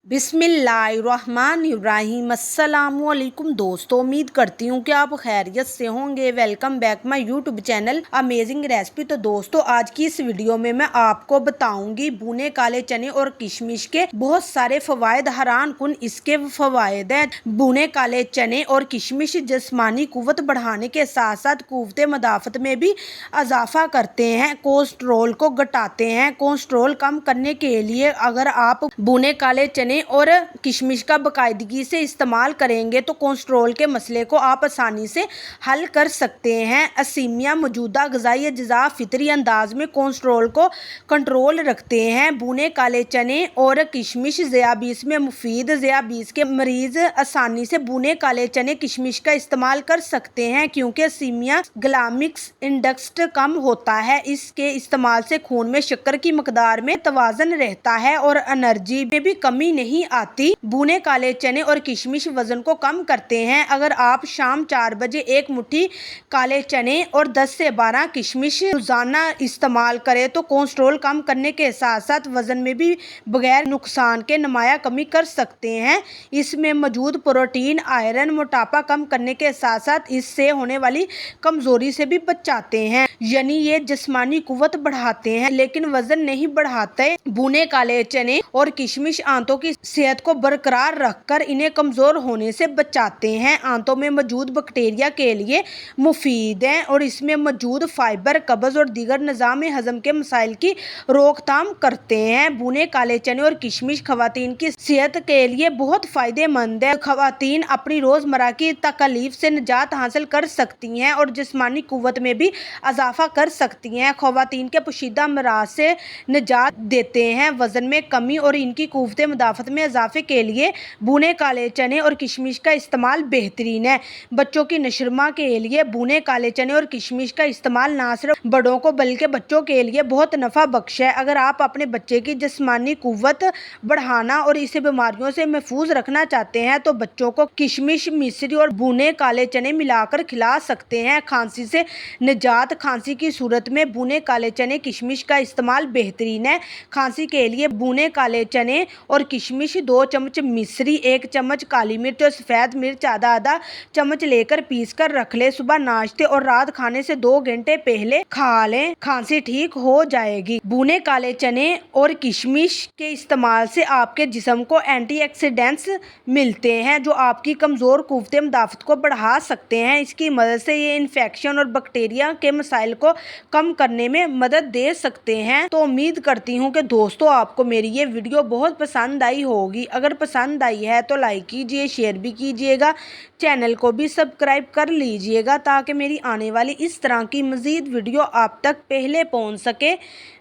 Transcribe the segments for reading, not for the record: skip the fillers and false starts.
बिस्मिल्लाहिर्रहमानिर्रहीम। अस्सलामुअलैकुम दोस्तों, उम्मीद करती हूँ कि आप खैरियत से होंगे। Welcome back my YouTube channel amazing recipe. तो दोस्तों, आज की इस वीडियो में मैं आपको बताऊंगी भुने काले चने और किशमिश के बहुत सारे फवायद, हैरान कुन इसके फवायद हैं। भुने काले चने और किशमिश जिस्मानी कुव्वत बढ़ाने के साथ साथ कुव्वत मदाफत में भी इजाफा करते हैं, कोलेस्ट्रॉल को घटाते हैं। कोलेस्ट्रॉल कम करने के लिए अगर आप भुने काले चने और किशमिश का बाकायदगी से इस्तेमाल करेंगे तो कोलेस्ट्रॉल के मसले को आप आसानी से हल कर सकते हैं। असीमिया मौजूदा ग़िज़ाई अज्जा फितरी अंदाज में कोलेस्ट्रॉल को कंट्रोल रखते हैं। भुने काले चने और किशमिश ज़ियाबीस में मुफीद। ज़ियाबीस के मरीज आसानी से भुने काले चने किशमिश का इस्तेमाल कर सकते हैं क्योंकि असीमिया ग्लाइसेमिक इंडेक्स कम होता है। इसके इस्तेमाल से खून में शक्कर की मकदार में तवाज़न रहता है और एनर्जी में भी कमी नहीं आती। भुने काले चने और किशमिश वजन को कम करते हैं। अगर आप शाम 4 बजे एक मुट्ठी काले चने और 10 से 12 किशमिश रोजाना इस्तेमाल करें तो कोलेस्ट्रॉल कम करने के साथ साथ वजन में भी बगैर नुकसान के नुमाया कमी कर सकते हैं। इसमें मौजूद प्रोटीन, आयरन मोटापा कम करने के साथ साथ इससे होने वाली कमजोरी से भी बचाते हैं। यानी ये जिस्मानी कुव्वत बढ़ाते हैं लेकिन वजन नहीं बढ़ाते। भुने काले चने और किशमिश आंतों की सेहत को बरकरार रखकर इन्हें कमजोर होने से बचाते हैं। आंतों में मौजूद बैक्टीरिया के लिए मुफीद हैं और इसमें मौजूद फाइबर कब्ज और दीगर निज़ाम हजम के मसाइल की रोकथाम करते हैं। भुने काले चने और किशमिश खवातीन की सेहत के लिए बहुत फायदेमंद है। खवातीन अपनी रोजमर्रा की तकलीफ से निजात हासिल कर सकती हैं और जिस्मानी कुव्वत में भी इजाफा कर सकती हैं। खवातीन के पोशीदा अमराज से निजात देते हैं। वजन में कमी और इनकी कुव्वत मदाफत में इजाफे के लिए भुने काले चने और किशमिश का इस्तेमाल बेहतरीन है। बच्चों की नशरमा के लिए भुने काले चने और किशमिश का इस्तेमाल ना सिर्फ बड़ों को बल्कि बच्चों के लिए बहुत नफा बख्श है। अगर आप अपने बच्चे की जिस्मानी कुव्वत बढ़ाना और इसे बीमारियों से महफूज रखना चाहते हैं तो बच्चों को किशमिश, मिश्री और भुने काले चने मिलाकर खिला सकते हैं। खांसी से निजात, खांसी की सूरत में भुने काले चने किशमिश का इस्तेमाल बेहतरीन है। खांसी के लिए भुने काले चने और किशमिश, 2 चम्मच मिश्री, 1 चम्मच काली मिर्च और सफ़ेद मिर्च आधा चम्मच लेकर पीस कर रख ले। सुबह नाश्ते और रात खाने से 2 घंटे पहले खा लें, खांसी ठीक हो जाएगी। भुने काले चने और किशमिश के इस्तेमाल से आपके जिस्म को एंटीऑक्सीडेंट्स मिलते हैं जो आपकी कमजोर कुव्वत मदाफत को बढ़ा सकते हैं। इसकी मदद से ये इन्फेक्शन और बैक्टीरिया के मसाइल को कम करने में मदद दे सकते हैं। तो उम्मीद करती हूँ कि दोस्तों आपको मेरी ये वीडियो बहुत पसंद आई होगी। अगर पसंद आई है तो लाइक कीजिए, शेयर भी कीजिएगा, चैनल को भी सब्सक्राइब कर लीजिएगा ताकि मेरी आने वाली इस तरह की मज़ीद वीडियो आप तक पहले पहुंच सके।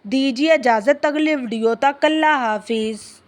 दीजिए इजाज़त अगले वीडियो तक। अल्लाह हाफिज़।